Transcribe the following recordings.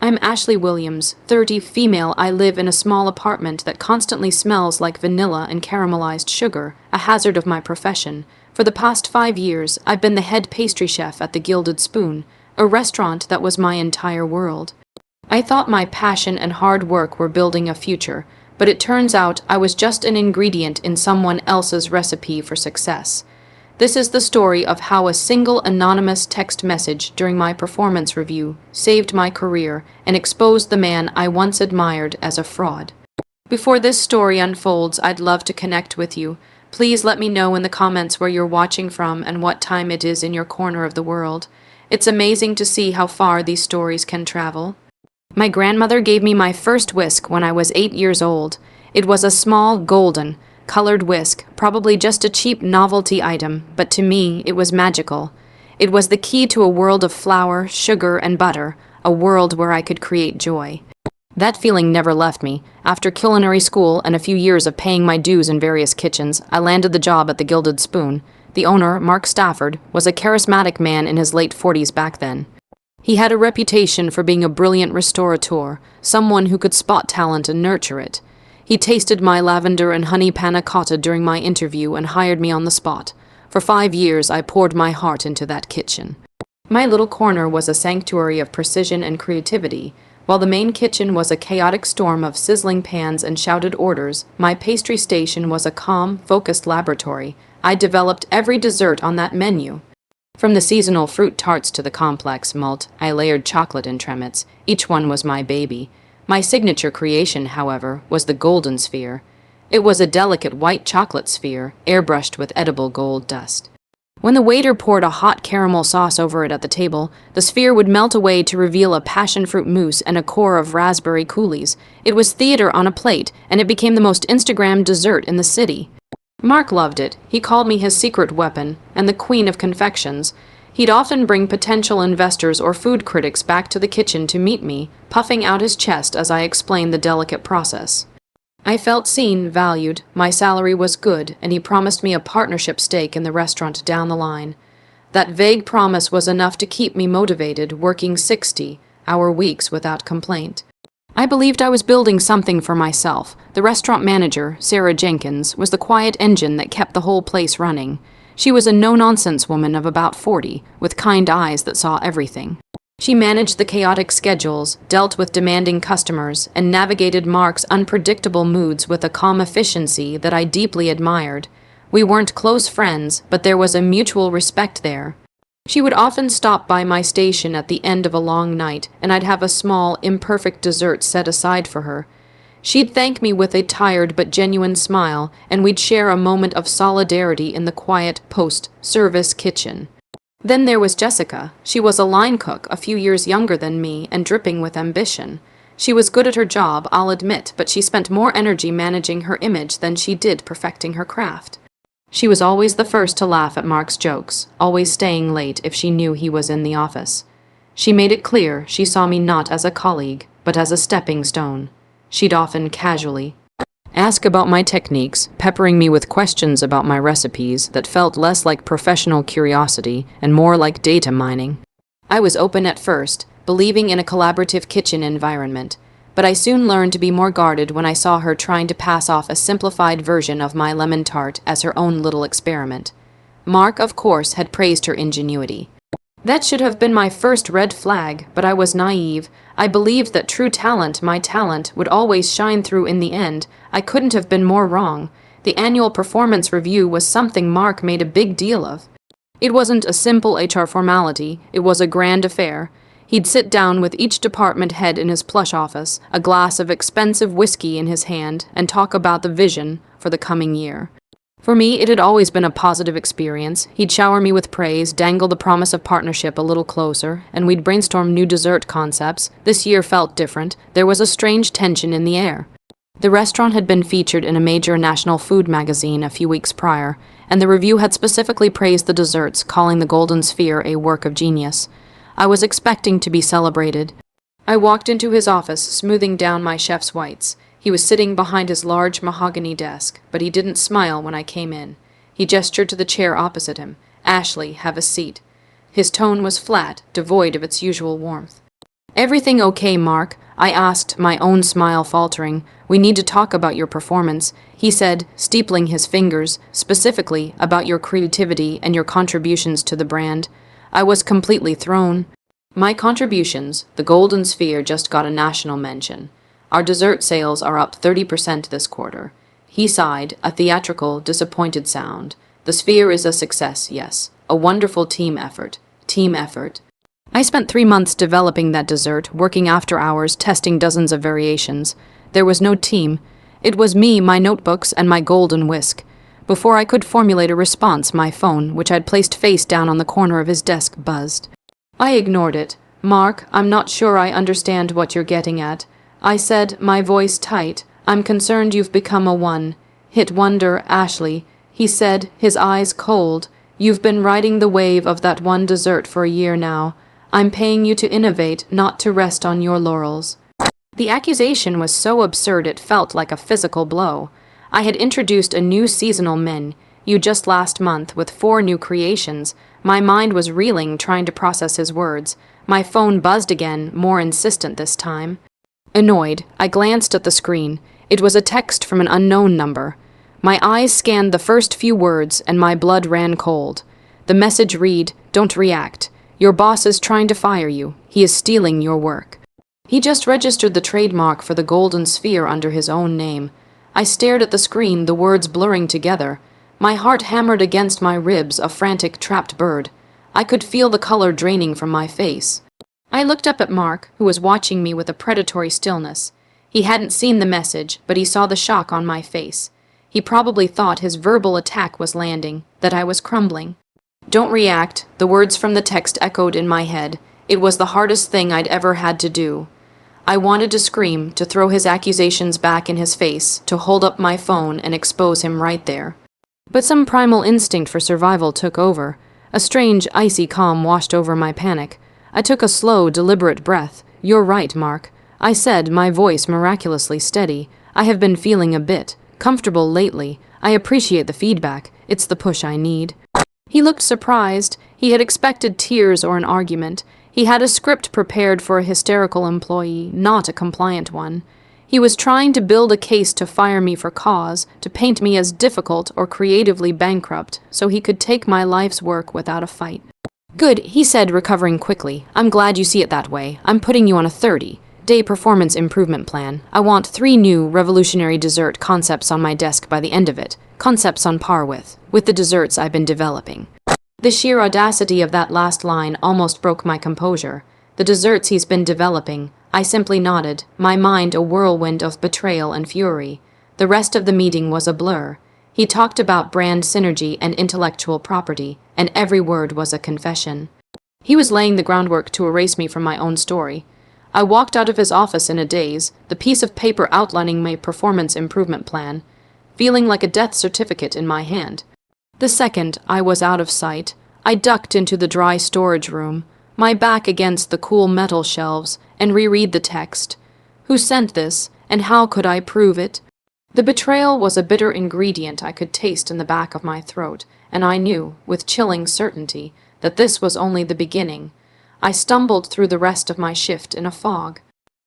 I'm Ashley Williams, 30, female. I live in a small apartment that constantly smells like vanilla and caramelized sugar, a hazard of my profession. For the past 5 years, I've been the head pastry chef at the Gilded Spoon, a restaurant that was my entire world. I thought my passion and hard work were building a future, but it turns out I was just an ingredient in someone else's recipe for success. This is the story of how a single anonymous text message during my performance review saved my career and exposed the man I once admired as a fraud. Before this story unfolds, I'd love to connect with you. Please let me know in the comments where you're watching from and what time it is in your corner of the world. It's amazing to see how far these stories can travel. My grandmother gave me my first whisk when I was 8 years old. It was a small, golden, colored whisk, probably just a cheap novelty item, but to me it was magical. It was the key to a world of flour, sugar, and butter, a world where I could create joy. That feeling never left me. After culinary school and a few years of paying my dues in various kitchens, I landed the job at the Gilded Spoon. The owner, Mark Stafford, was a charismatic man in his late 40s back then. He had a reputation for being a brilliant restaurateur, someone who could spot talent and nurture it. He tasted my lavender and honey panna cotta during my interview and hired me on the spot. For 5 years, I poured my heart into that kitchen. My little corner was a sanctuary of precision and creativity. While the main kitchen was a chaotic storm of sizzling pans and shouted orders, my pastry station was a calm, focused laboratory. I developed every dessert on that menu. From the seasonal fruit tarts to the complex multi-layered chocolate entremets, each one was my baby. My signature creation, however, was the golden sphere. It was a delicate white chocolate sphere, airbrushed with edible gold dust. When the waiter poured a hot caramel sauce over it at the table, the sphere would melt away to reveal a passion fruit mousse and a core of raspberry coulis. It was theater on a plate, and it became the most Instagrammed dessert in the city. Mark loved it. He called me his secret weapon and the queen of confections. He'd often bring potential investors or food critics back to the kitchen to meet me, puffing out his chest as I explained the delicate process. I felt seen, valued, my salary was good, and he promised me a partnership stake in the restaurant down the line. That vague promise was enough to keep me motivated, working 60-hour weeks without complaint. I believed I was building something for myself. The restaurant manager, Sarah Jenkins, was the quiet engine that kept the whole place running. She was a no-nonsense woman of about 40, with kind eyes that saw everything. She managed the chaotic schedules, dealt with demanding customers, and navigated Mark's unpredictable moods with a calm efficiency that I deeply admired. We weren't close friends, but there was a mutual respect there. She would often stop by my station at the end of a long night, and I'd have a small, imperfect dessert set aside for her. She'd thank me with a tired but genuine smile, and we'd share a moment of solidarity in the quiet post-service kitchen. Then there was Jessica. She was a line cook, a few years younger than me, and dripping with ambition. She was good at her job, I'll admit, but she spent more energy managing her image than she did perfecting her craft. She was always the first to laugh at Mark's jokes, always staying late if she knew he was in the office. She made it clear she saw me not as a colleague, but as a stepping stone. She'd often casually ask about my techniques, peppering me with questions about my recipes that felt less like professional curiosity and more like data mining. I was open at first, believing in a collaborative kitchen environment, but I soon learned to be more guarded when I saw her trying to pass off a simplified version of my lemon tart as her own little experiment. Mark, of course, had praised her ingenuity. That should have been my first red flag, but I was naive. I believed that true talent, my talent, would always shine through in the end. I couldn't have been more wrong. The annual performance review was something Mark made a big deal of. It wasn't a simple HR formality, it was a grand affair. He'd sit down with each department head in his plush office, a glass of expensive whiskey in his hand, and talk about the vision for the coming year. For me, it had always been a positive experience. He'd shower me with praise, dangle the promise of partnership a little closer, and we'd brainstorm new dessert concepts. This year felt different. There was a strange tension in the air. The restaurant had been featured in a major national food magazine a few weeks prior, and the review had specifically praised the desserts, calling the Golden Sphere a work of genius. I was expecting to be celebrated. I walked into his office, smoothing down my chef's whites. He was sitting behind his large mahogany desk, but he didn't smile when I came in. He gestured to the chair opposite him. "Ashley, have a seat." His tone was flat, devoid of its usual warmth. "Everything okay, Mark?" I asked, my own smile faltering. "We need to talk about your performance," he said, steepling his fingers, "specifically about your creativity and your contributions to the brand." I was completely thrown. "My contributions, the Golden Sphere just got a national mention. Our dessert sales are up 30% this quarter." He sighed, a theatrical, disappointed sound. "The Sphere is a success, yes. A wonderful team effort. Team effort." I spent 3 months developing that dessert, working after hours, testing dozens of variations. There was no team. It was me, my notebooks, and my golden whisk. Before I could formulate a response, my phone, which I'd placed face down on the corner of his desk, buzzed. I ignored it. "Mark, I'm not sure I understand what you're getting at," I said, my voice tight. "I'm concerned you've become a one-hit wonder, Ashley," he said, his eyes cold. "You've been riding the wave of that one dessert for a year now. I'm paying you to innovate, not to rest on your laurels." The accusation was so absurd it felt like a physical blow. I had introduced a new seasonal menu just last month with 4 new creations. My mind was reeling, trying to process his words. My phone buzzed again, more insistent this time. Annoyed, I glanced at the screen. It was a text from an unknown number. My eyes scanned the first few words, and my blood ran cold. The message read, "Don't react. Your boss is trying to fire you. He is stealing your work." He just registered the trademark for the Golden Sphere under his own name. I stared at the screen, the words blurring together. My heart hammered against my ribs, a frantic, trapped bird. I could feel the color draining from my face. I looked up at Mark, who was watching me with a predatory stillness. He hadn't seen the message, but he saw the shock on my face. He probably thought his verbal attack was landing, that I was crumbling. "Don't react," the words from the text echoed in my head. It was the hardest thing I'd ever had to do. I wanted to scream, to throw his accusations back in his face, to hold up my phone and expose him right there. But some primal instinct for survival took over. A strange, icy calm washed over my panic. I took a slow, deliberate breath. "You're right, Mark," I said, my voice miraculously steady. "I have been feeling a bit comfortable lately. I appreciate the feedback. It's the push I need." He looked surprised. He had expected tears or an argument. He had a script prepared for a hysterical employee, not a compliant one. He was trying to build a case to fire me for cause, to paint me as difficult or creatively bankrupt, so he could take my life's work without a fight. "Good," he said, recovering quickly. "I'm glad you see it that way. I'm putting you on a 30-day performance improvement plan. I want 3 new revolutionary dessert concepts on my desk by the end of it. Concepts on par with the desserts I've been developing." The sheer audacity of that last line almost broke my composure. The desserts he's been developing. I simply nodded, my mind a whirlwind of betrayal and fury. The rest of the meeting was a blur. He talked about brand synergy and intellectual property, and every word was a confession. He was laying the groundwork to erase me from my own story. I walked out of his office in a daze, the piece of paper outlining my performance improvement plan, feeling like a death certificate in my hand. The second I was out of sight, I ducked into the dry storage room, my back against the cool metal shelves, and reread the text. Who sent this, and how could I prove it? The betrayal was a bitter ingredient I could taste in the back of my throat, and I knew, with chilling certainty, that this was only the beginning. I stumbled through the rest of my shift in a fog.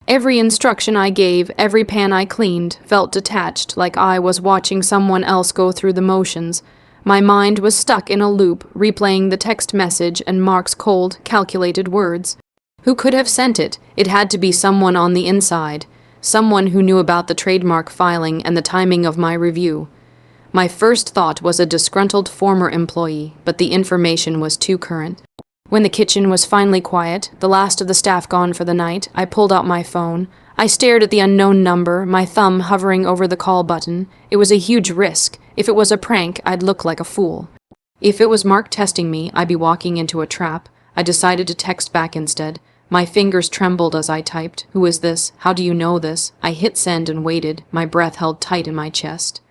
Every instruction I gave, every pan I cleaned, felt detached, like I was watching someone else go through the motions. My mind was stuck in a loop, replaying the text message and Mark's cold, calculated words. Who could have sent it? It had to be someone on the inside, someone who knew about the trademark filing and the timing of my review. My first thought was a disgruntled former employee, but the information was too current. When the kitchen was finally quiet, the last of the staff gone for the night, I pulled out my phone. I stared at the unknown number, my thumb hovering over the call button. It was a huge risk. If it was a prank, I'd look like a fool. If it was Mark testing me, I'd be walking into a trap. I decided to text back instead. My fingers trembled as I typed. "Who is this? How do you know this?" I hit send and waited, my breath held tight in my chest.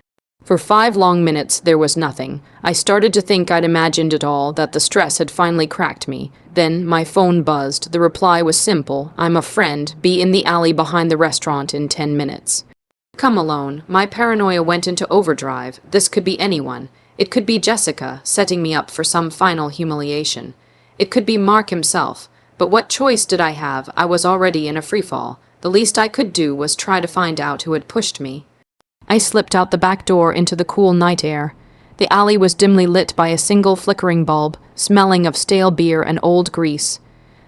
For 5 long minutes, there was nothing. I started to think I'd imagined it all, that the stress had finally cracked me. Then my phone buzzed. The reply was simple. "I'm a friend. Be in the alley behind the restaurant in 10 minutes. Come alone. My paranoia went into overdrive. This could be anyone. It could be Jessica, setting me up for some final humiliation. It could be Mark himself. But what choice did I have? I was already in a freefall. The least I could do was try to find out who had pushed me. I slipped out the back door into the cool night air. The alley was dimly lit by a single flickering bulb, smelling of stale beer and old grease.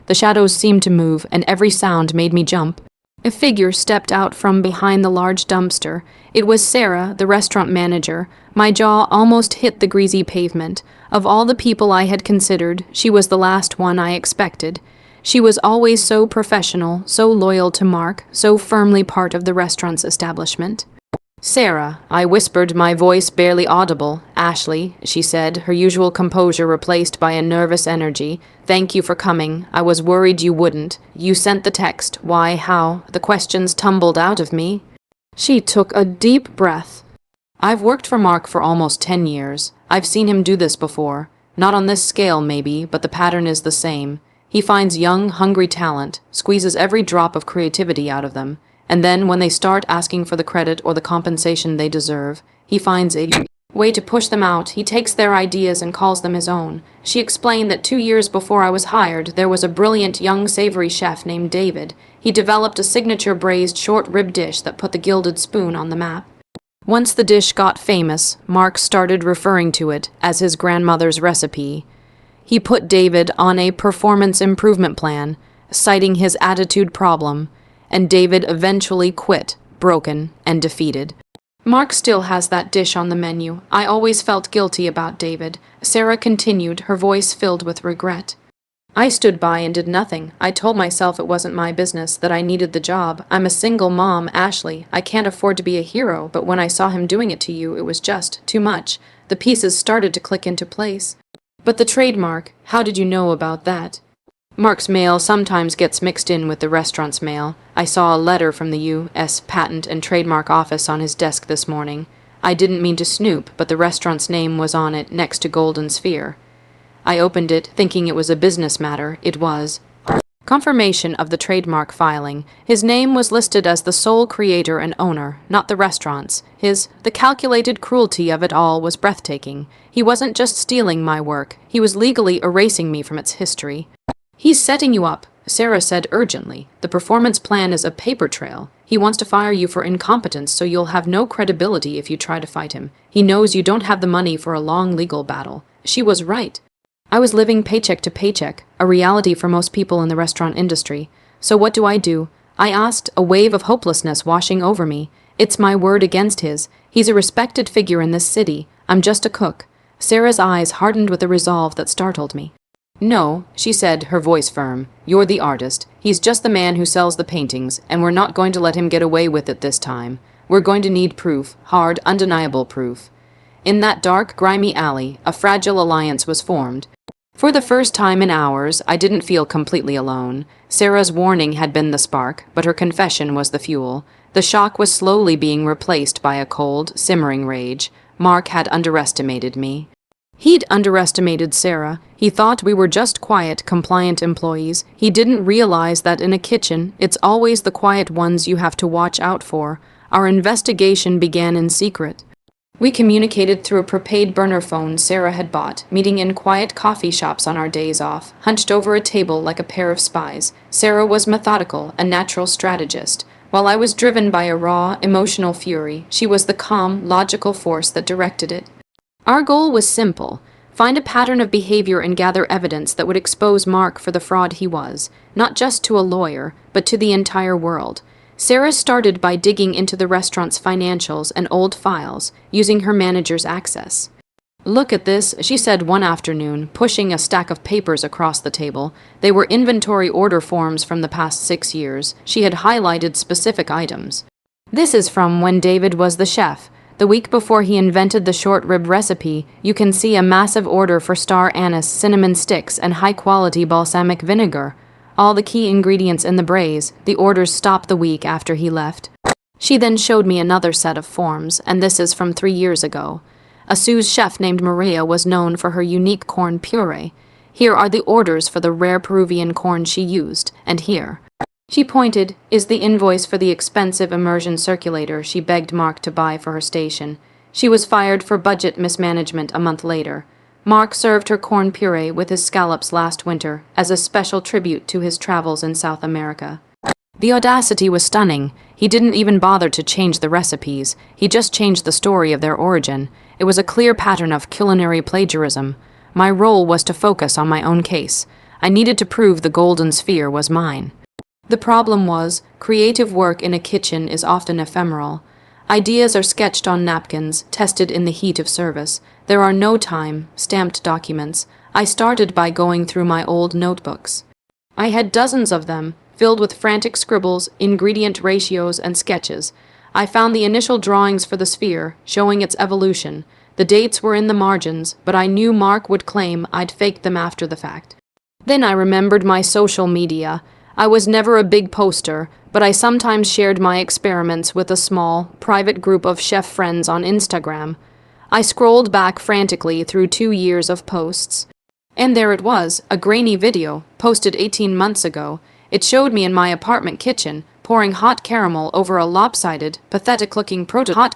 The shadows seemed to move, and every sound made me jump. A figure stepped out from behind the large dumpster. It was Sarah, the restaurant manager. My jaw almost hit the greasy pavement. Of all the people I had considered, she was the last one I expected. She was always so professional, so loyal to Mark, so firmly part of the restaurant's establishment. "Sarah," I whispered, my voice barely audible. "Ashley," she said, her usual composure replaced by a nervous energy. "Thank you for coming. I was worried you wouldn't. You sent the text. Why, how?" The questions tumbled out of me. She took a deep breath. "I've worked for Mark for almost 10 years. I've seen him do this before. Not on this scale, maybe, but the pattern is the same. He finds young, hungry talent, squeezes every drop of creativity out of them. And then, when they start asking for the credit or the compensation they deserve, he finds a way to push them out. He takes their ideas and calls them his own." She explained that 2 years before I was hired, there was a brilliant young savory chef named David. He developed a signature braised short rib dish that put the Gilded Spoon on the map. Once the dish got famous, Mark started referring to it as his grandmother's recipe. He put David on a performance improvement plan, citing his attitude problem, and David eventually quit, broken and defeated. "Mark still has that dish on the menu. I always felt guilty about David," Sarah continued, her voice filled with regret. "I stood by and did nothing. I told myself it wasn't my business, that I needed the job. I'm a single mom, Ashley. I can't afford to be a hero, but when I saw him doing it to you, it was just too much. The pieces started to click into place." "But the trademark, how did you know about that?" "Mark's mail sometimes gets mixed in with the restaurant's mail. I saw a letter from the U.S. Patent and Trademark Office on his desk this morning. I didn't mean to snoop, but the restaurant's name was on it next to Golden Sphere. I opened it, thinking it was a business matter. It was. Confirmation of the trademark filing. His name was listed as the sole creator and owner, not the restaurant's. The calculated cruelty of it all was breathtaking. He wasn't just stealing my work. He was legally erasing me from its history. "He's setting you up," Sarah said urgently. "The performance plan is a paper trail. He wants to fire you for incompetence, so you'll have no credibility if you try to fight him. He knows you don't have the money for a long legal battle." She was right. I was living paycheck to paycheck, a reality for most people in the restaurant industry. So what do? I asked, a wave of hopelessness washing over me. It's my word against his. He's a respected figure in this city. I'm just a cook. Sarah's eyes hardened with a resolve that startled me. "No," she said, her voice firm. "You're the artist. He's just the man who sells the paintings, and we're not going to let him get away with it this time. We're going to need proof, hard, undeniable proof." In that dark, grimy alley, a fragile alliance was formed. For the first time in hours, I didn't feel completely alone. Sarah's warning had been the spark, but her confession was the fuel. The shock was slowly being replaced by a cold, simmering rage. Mark had underestimated me. He'd underestimated Sarah. He thought we were just quiet, compliant employees. He didn't realize that in a kitchen, it's always the quiet ones you have to watch out for. Our investigation began in secret. We communicated through a prepaid burner phone Sarah had bought, meeting in quiet coffee shops on our days off, hunched over a table like a pair of spies. Sarah was methodical, a natural strategist. While I was driven by a raw, emotional fury, she was the calm, logical force that directed it. Our goal was simple: find a pattern of behavior and gather evidence that would expose Mark for the fraud he was, not just to a lawyer, but to the entire world. Sarah started by digging into the restaurant's financials and old files, using her manager's access. "Look at this," she said one afternoon, pushing a stack of papers across the table. They were inventory order forms from the past 6 years. She had highlighted specific items. "This is from when David was the chef. The week before he invented the short rib recipe, you can see a massive order for star anise, cinnamon sticks, and high-quality balsamic vinegar. All the key ingredients in the braise. The orders stopped the week after he left." She then showed me another set of forms, and this is from 3 years ago. A sous chef named Maria was known for her unique corn puree. Here are the orders for the rare Peruvian corn she used, and here, she pointed, is the invoice for the expensive immersion circulator she begged Mark to buy for her station. She was fired for budget mismanagement a month later. Mark served her corn puree with his scallops last winter as a special tribute to his travels in South America. The audacity was stunning. He didn't even bother to change the recipes. He just changed the story of their origin. It was a clear pattern of culinary plagiarism. My role was to focus on my own case. I needed to prove the golden sphere was mine. The problem was, creative work in a kitchen is often ephemeral. Ideas are sketched on napkins, tested in the heat of service. There are no time, stamped documents. I started by going through my old notebooks. I had dozens of them, filled with frantic scribbles, ingredient ratios, and sketches. I found the initial drawings for the sphere, showing its evolution. The dates were in the margins, but I knew Mark would claim I'd faked them after the fact. Then I remembered my social media. I was never a big poster, but I sometimes shared my experiments with a small, private group of chef friends on Instagram. I scrolled back frantically through 2 years of posts. And there it was, a grainy video, posted 18 months ago. It showed me in my apartment kitchen, pouring hot caramel over a lopsided, pathetic-looking prototype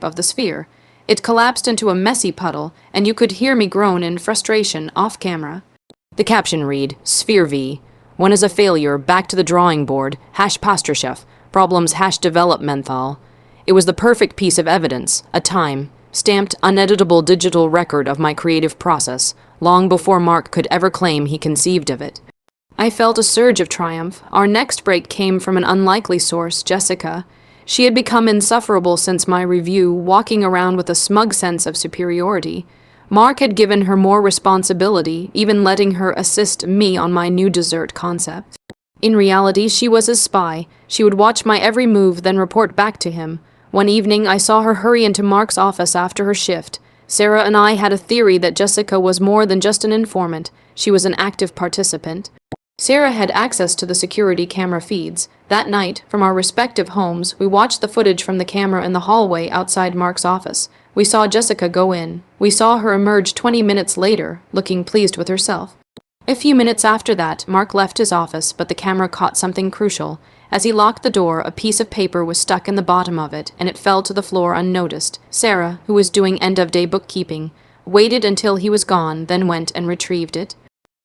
of the sphere. It collapsed into a messy puddle, and you could hear me groan in frustration off camera. The caption read, Sphere V. One is a failure, back to the drawing board, #PastaChef, problems #developmental. It was the perfect piece of evidence, a time-stamped, uneditable digital record of my creative process, long before Mark could ever claim he conceived of it. I felt a surge of triumph. Our next break came from an unlikely source, Jessica. She had become insufferable since my review, walking around with a smug sense of superiority. Mark had given her more responsibility, even letting her assist me on my new dessert concept. In reality, she was his spy. She would watch my every move, then report back to him. One evening, I saw her hurry into Mark's office after her shift. Sarah and I had a theory that Jessica was more than just an informant. She was an active participant. Sarah had access to the security camera feeds. That night, from our respective homes, we watched the footage from the camera in the hallway outside Mark's office. We saw Jessica go in. We saw her emerge 20 minutes later, looking pleased with herself. A few minutes after that, Mark left his office, but the camera caught something crucial. As he locked the door, a piece of paper was stuck in the bottom of it, and it fell to the floor unnoticed. Sarah, who was doing end-of-day bookkeeping, waited until he was gone, then went and retrieved it.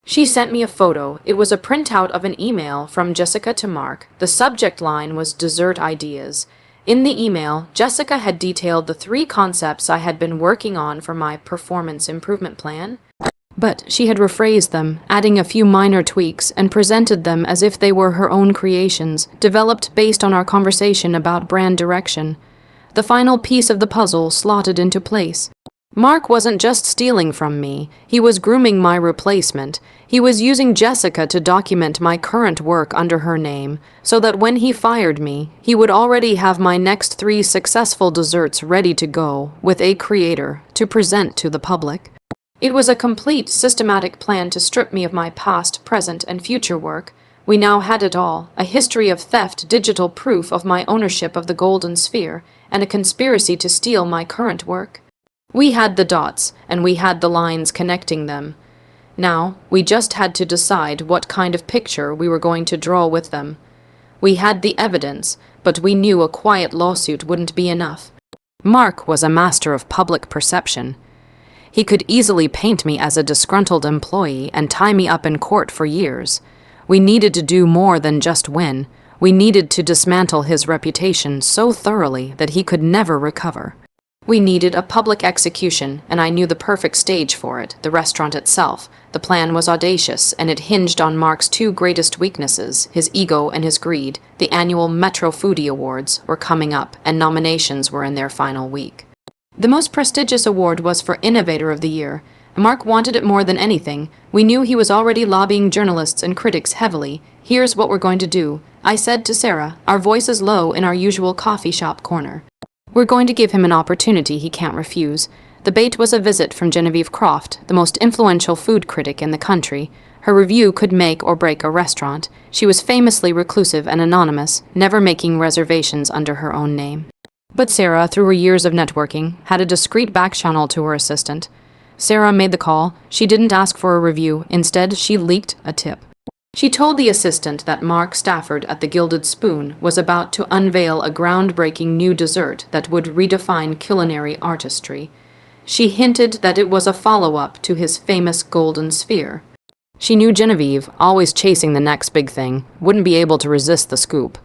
She sent me a photo. It was a printout of an email from Jessica to Mark. The subject line was dessert ideas. In the email, Jessica had detailed the 3 concepts I had been working on for my performance improvement plan. But she had rephrased them, adding a few minor tweaks, and presented them as if they were her own creations, developed based on our conversation about brand direction. The final piece of the puzzle slotted into place. Mark wasn't just stealing from me, he was grooming my replacement. He was using Jessica to document my current work under her name, so that when he fired me, he would already have my next 3 successful desserts ready to go, with a creator, to present to the public. It was a complete, systematic plan to strip me of my past, present, and future work. We now had it all, a history of theft, digital proof of my ownership of the Golden Sphere, and a conspiracy to steal my current work. We had the dots, and we had the lines connecting them. Now, we just had to decide what kind of picture we were going to draw with them. We had the evidence, but we knew a quiet lawsuit wouldn't be enough. Mark was a master of public perception. He could easily paint me as a disgruntled employee and tie me up in court for years. We needed to do more than just win. We needed to dismantle his reputation so thoroughly that he could never recover. We needed a public execution, and I knew the perfect stage for it, the restaurant itself. The plan was audacious, and it hinged on Mark's 2 greatest weaknesses, his ego and his greed. The annual Metro Foodie Awards were coming up, and nominations were in their final week. The most prestigious award was for Innovator of the Year. Mark wanted it more than anything. We knew he was already lobbying journalists and critics heavily. Here's what we're going to do, I said to Sarah, our voices low in our usual coffee shop corner. We're going to give him an opportunity he can't refuse. The bait was a visit from Genevieve Croft, the most influential food critic in the country. Her review could make or break a restaurant. She was famously reclusive and anonymous, never making reservations under her own name. But Sarah, through her years of networking, had a discreet back channel to her assistant. Sarah made the call. She didn't ask for a review. Instead, she leaked a tip. She told the assistant that Mark Stafford at the Gilded Spoon was about to unveil a groundbreaking new dessert that would redefine culinary artistry. She hinted that it was a follow-up to his famous golden sphere. She knew Genevieve, always chasing the next big thing, wouldn't be able to resist the scoop.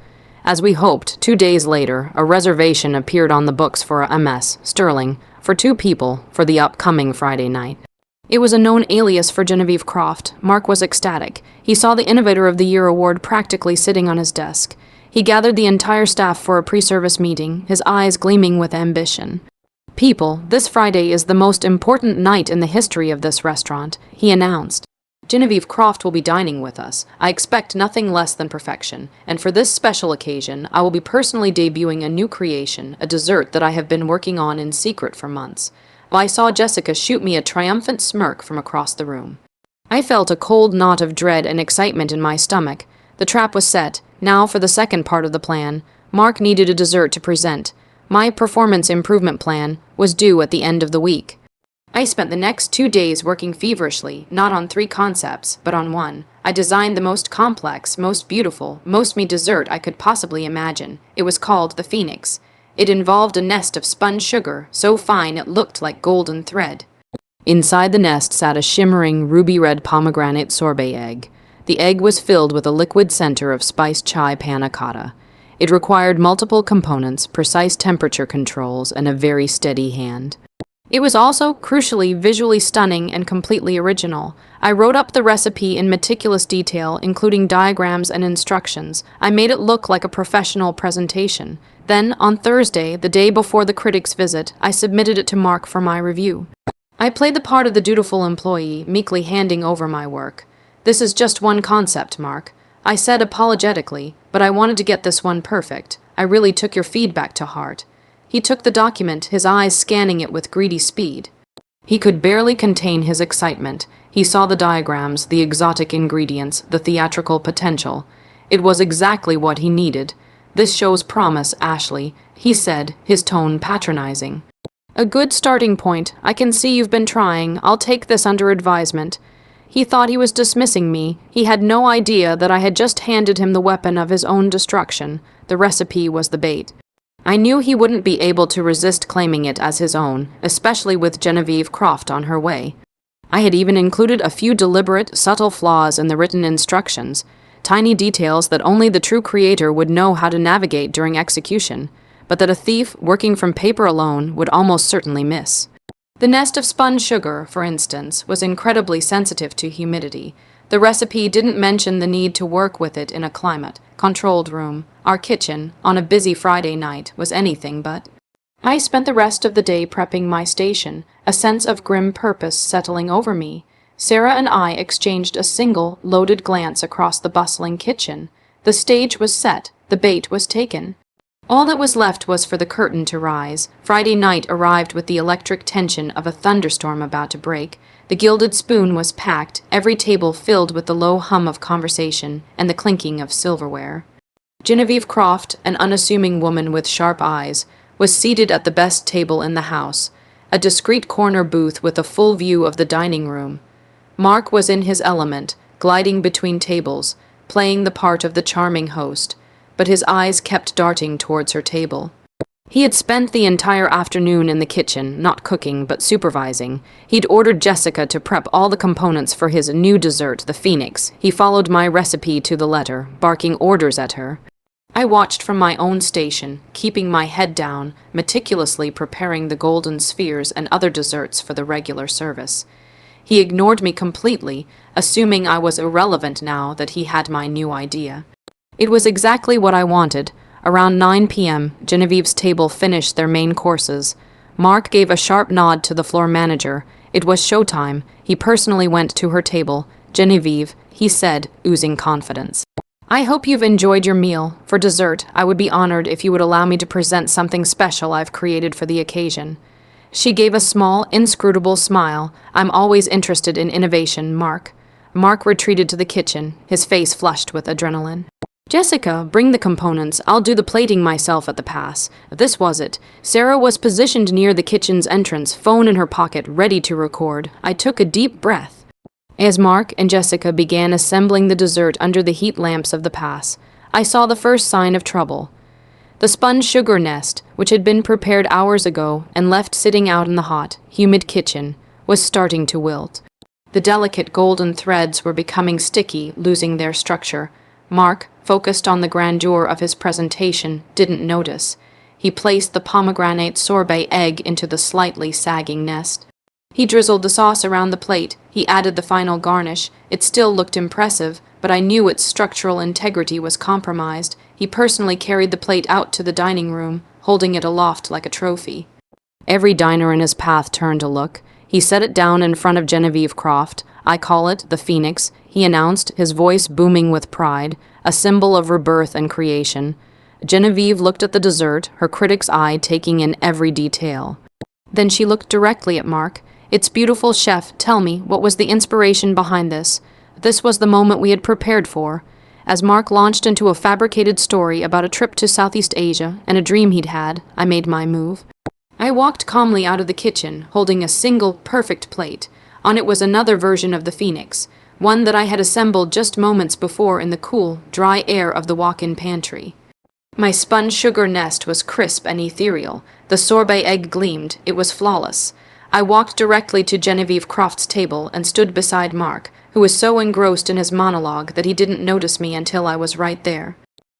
As we hoped, 2 days later, a reservation appeared on the books for a MS, Sterling, for 2 people for the upcoming Friday night. It was a known alias for Genevieve Croft. Mark was ecstatic. He saw the Innovator of the Year award practically sitting on his desk. He gathered the entire staff for a pre-service meeting, his eyes gleaming with ambition. "People, this Friday is the most important night in the history of this restaurant," he announced. "Genevieve Croft will be dining with us. I expect nothing less than perfection, and for this special occasion, I will be personally debuting a new creation, a dessert that I have been working on in secret for months." I saw Jessica shoot me a triumphant smirk from across the room. I felt a cold knot of dread and excitement in my stomach. The trap was set. Now for the second part of the plan. Mark needed a dessert to present. My performance improvement plan was due at the end of the week. I spent the next 2 days working feverishly, not on 3 concepts, but on one. I designed the most complex, most beautiful, most me dessert I could possibly imagine. It was called the Phoenix. It involved a nest of spun sugar, so fine it looked like golden thread. Inside the nest sat a shimmering ruby-red pomegranate sorbet egg. The egg was filled with a liquid center of spiced chai panna cotta. It required multiple components, precise temperature controls, and a very steady hand. It was also, crucially, visually stunning and completely original. I wrote up the recipe in meticulous detail, including diagrams and instructions. I made it look like a professional presentation. Then, on Thursday, the day before the critics' visit, I submitted it to Mark for my review. I played the part of the dutiful employee, meekly handing over my work. "This is just one concept, Mark," I said apologetically, "but I wanted to get this one perfect. I really took your feedback to heart." He took the document, his eyes scanning it with greedy speed. He could barely contain his excitement. He saw the diagrams, the exotic ingredients, the theatrical potential. It was exactly what he needed. "This shows promise, Ashley," he said, his tone patronizing. "A good starting point. I can see you've been trying. I'll take this under advisement." He thought he was dismissing me. He had no idea that I had just handed him the weapon of his own destruction. The recipe was the bait. I knew he wouldn't be able to resist claiming it as his own, especially with Genevieve Croft on her way. I had even included a few deliberate, subtle flaws in the written instructions, tiny details that only the true creator would know how to navigate during execution, but that a thief working from paper alone would almost certainly miss. The nest of spun sugar, for instance, was incredibly sensitive to humidity. The recipe didn't mention the need to work with it in a climate-controlled room. Our kitchen, on a busy Friday night, was anything but. I spent the rest of the day prepping my station, a sense of grim purpose settling over me. Sarah and I exchanged a single, loaded glance across the bustling kitchen. The stage was set, the bait was taken. All that was left was for the curtain to rise. Friday night arrived with the electric tension of a thunderstorm about to break. The gilded spoon was packed, every table filled with the low hum of conversation and the clinking of silverware. Genevieve Croft, an unassuming woman with sharp eyes, was seated at the best table in the house, a discreet corner booth with a full view of the dining room. Mark was in his element, gliding between tables, playing the part of the charming host, but his eyes kept darting towards her table. He had spent the entire afternoon in the kitchen, not cooking, but supervising. He'd ordered Jessica to prep all the components for his new dessert, the Phoenix. He followed my recipe to the letter, barking orders at her. I watched from my own station, keeping my head down, meticulously preparing the golden spheres and other desserts for the regular service. He ignored me completely, assuming I was irrelevant now that he had my new idea. It was exactly what I wanted. Around 9 p.m., Genevieve's table finished their main courses. Mark gave a sharp nod to the floor manager. It was showtime. He personally went to her table. "Genevieve," he said, oozing confidence. "I hope you've enjoyed your meal. For dessert, I would be honored if you would allow me to present something special I've created for the occasion." She gave a small, inscrutable smile. "I'm always interested in innovation, Mark." Mark retreated to the kitchen, his face flushed with adrenaline. "Jessica, bring the components. I'll do the plating myself at the pass." This was it. Sarah was positioned near the kitchen's entrance, phone in her pocket, ready to record. I took a deep breath. As Mark and Jessica began assembling the dessert under the heat lamps of the pass, I saw the first sign of trouble. The spun sugar nest, which had been prepared hours ago and left sitting out in the hot, humid kitchen, was starting to wilt. The delicate golden threads were becoming sticky, losing their structure. Mark, focused on the grandeur of his presentation, didn't notice. He placed the pomegranate sorbet egg into the slightly sagging nest. He drizzled the sauce around the plate. He added the final garnish. It still looked impressive, but I knew its structural integrity was compromised. He personally carried the plate out to the dining room, holding it aloft like a trophy. Every diner in his path turned to look. He set it down in front of Genevieve Croft. "I call it the Phoenix," he announced, his voice booming with pride, a symbol of rebirth and creation. Genevieve looked at the dessert, her critic's eye taking in every detail. Then she looked directly at Mark. "It's beautiful, chef. Tell me, what was the inspiration behind this?" This was the moment we had prepared for. As Mark launched into a fabricated story about a trip to Southeast Asia and a dream he'd had, I made my move. I walked calmly out of the kitchen, holding a single, perfect plate. On it was another version of the Phoenix, one that I had assembled just moments before in the cool, dry air of the walk-in pantry. My spun sugar nest was crisp and ethereal. The sorbet egg gleamed. It was flawless. I walked directly to Genevieve Croft's table and stood beside Mark, who was so engrossed in his monologue that he didn't notice me until I was right there.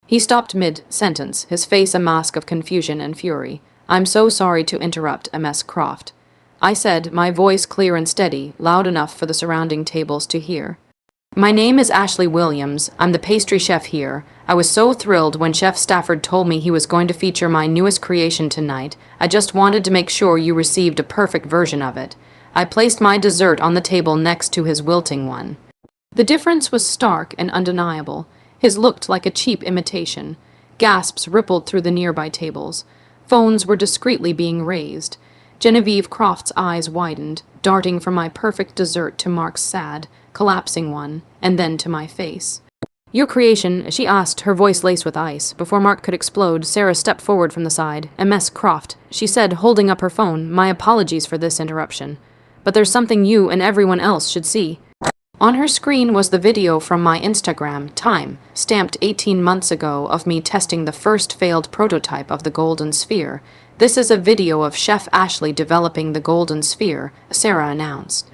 He stopped mid-sentence, his face a mask of confusion and fury. "I'm so sorry to interrupt, Ms. Croft," I said, my voice clear and steady, loud enough for the surrounding tables to hear. "My name is Ashley Williams. I'm the pastry chef here. I was so thrilled when Chef Stafford told me he was going to feature my newest creation tonight. I just wanted to make sure you received a perfect version of it. I placed my dessert on the table next to his wilting one." The difference was stark and undeniable. His looked like a cheap imitation. Gasps rippled through the nearby tables. Phones were discreetly being raised. Genevieve Croft's eyes widened, darting from my perfect dessert to Mark's sad, collapsing one, and then to my face. "Your creation," she asked, her voice laced with ice. Before Mark could explode, Sarah stepped forward from the side. "Ms. Croft," she said, holding up her phone, "my apologies for this interruption. But there's something you and everyone else should see." On her screen was the video from my Instagram, Time, stamped 18 months ago, of me testing the first failed prototype of the golden sphere. "This is a video of Chef Ashley developing the golden sphere," Sarah announced.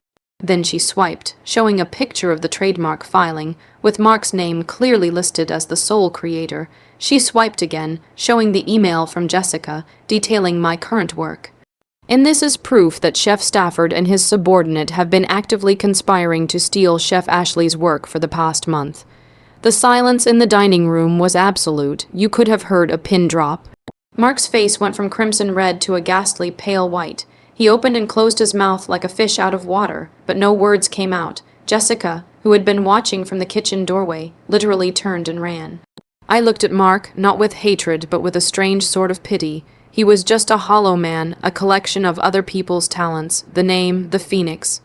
Then she swiped, showing a picture of the trademark filing, with Mark's name clearly listed as the sole creator. She swiped again, showing the email from Jessica, detailing my current work. And this is proof that Chef Stafford and his subordinate have been actively conspiring to steal Chef Ashley's work for the past month. The silence in the dining room was absolute. You could have heard a pin drop. Mark's face went from crimson red to a ghastly pale white. He opened and closed his mouth like a fish out of water, but no words came out. Jessica, who had been watching from the kitchen doorway, literally turned and ran. I looked at Mark, not with hatred, but with a strange sort of pity. He was just a hollow man, a collection of other people's talents. The name, the Phoenix.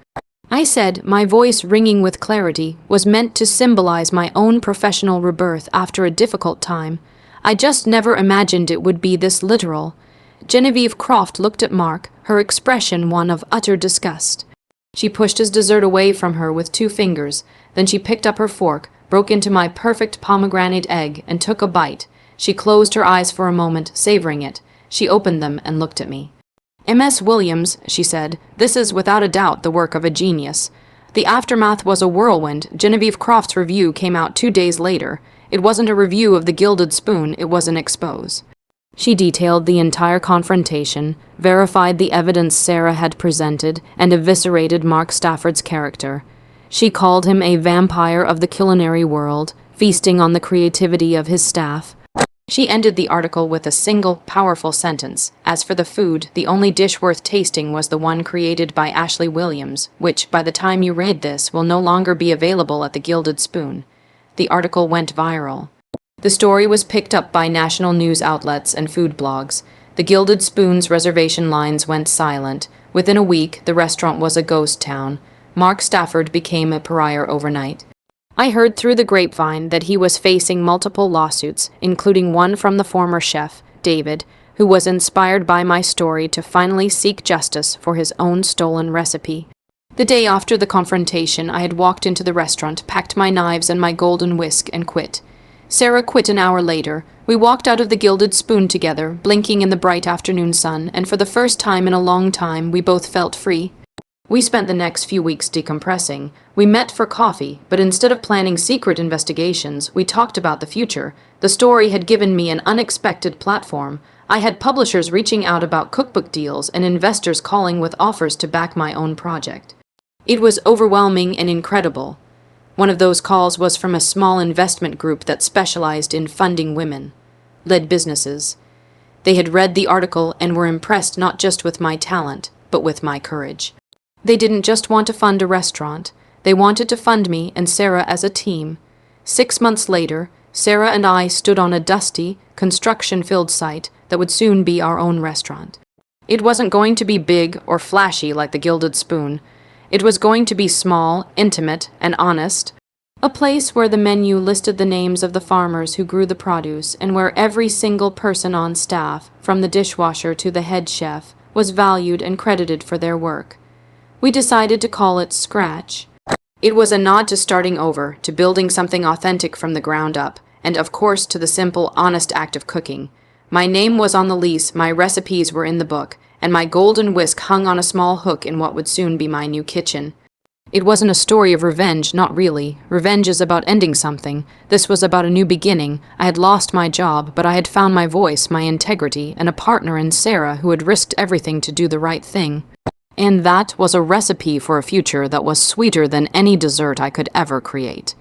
I said, my voice ringing with clarity, was meant to symbolize my own professional rebirth after a difficult time. I just never imagined it would be this literal. Genevieve Croft looked at Mark, her expression one of utter disgust. She pushed his dessert away from her with 2 fingers. Then she picked up her fork, broke into my perfect pomegranate egg, and took a bite. She closed her eyes for a moment, savoring it. She opened them and looked at me. "Ms. Williams," she said, "this is without a doubt the work of a genius." The aftermath was a whirlwind. Genevieve Croft's review came out 2 days later. It wasn't a review of the Gilded Spoon, it was an expose. She detailed the entire confrontation, verified the evidence Sarah had presented, and eviscerated Mark Stafford's character. She called him a vampire of the culinary world, feasting on the creativity of his staff. She ended the article with a single, powerful sentence. As for the food, the only dish worth tasting was the one created by Ashley Williams, which, by the time you read this, will no longer be available at the Gilded Spoon. The article went viral. The story was picked up by national news outlets and food blogs. The Gilded Spoon's reservation lines went silent. Within a week, the restaurant was a ghost town. Mark Stafford became a pariah overnight. I heard through the grapevine that he was facing multiple lawsuits, including one from the former chef, David, who was inspired by my story to finally seek justice for his own stolen recipe. The day after the confrontation, I had walked into the restaurant, packed my knives and my golden whisk, and quit. Sarah quit an hour later. We walked out of the Gilded Spoon together, blinking in the bright afternoon sun, and for the first time in a long time, we both felt free. We spent the next few weeks decompressing. We met for coffee, but instead of planning secret investigations, we talked about the future. The story had given me an unexpected platform. I had publishers reaching out about cookbook deals and investors calling with offers to back my own project. It was overwhelming and incredible. One of those calls was from a small investment group that specialized in funding women-led businesses. They had read the article and were impressed not just with my talent, but with my courage. They didn't just want to fund a restaurant. They wanted to fund me and Sarah as a team. 6 months later, Sarah and I stood on a dusty, construction-filled site that would soon be our own restaurant. It wasn't going to be big or flashy like the Gilded Spoon. It was going to be small, intimate, and honest. A place where the menu listed the names of the farmers who grew the produce and where every single person on staff, from the dishwasher to the head chef, was valued and credited for their work. We decided to call it Scratch. It was a nod to starting over, to building something authentic from the ground up, and of course to the simple, honest act of cooking. My name was on the lease, my recipes were in the book, and my golden whisk hung on a small hook in what would soon be my new kitchen. It wasn't a story of revenge, not really. Revenge is about ending something. This was about a new beginning. I had lost my job, but I had found my voice, my integrity, and a partner in Sarah who had risked everything to do the right thing. And that was a recipe for a future that was sweeter than any dessert I could ever create.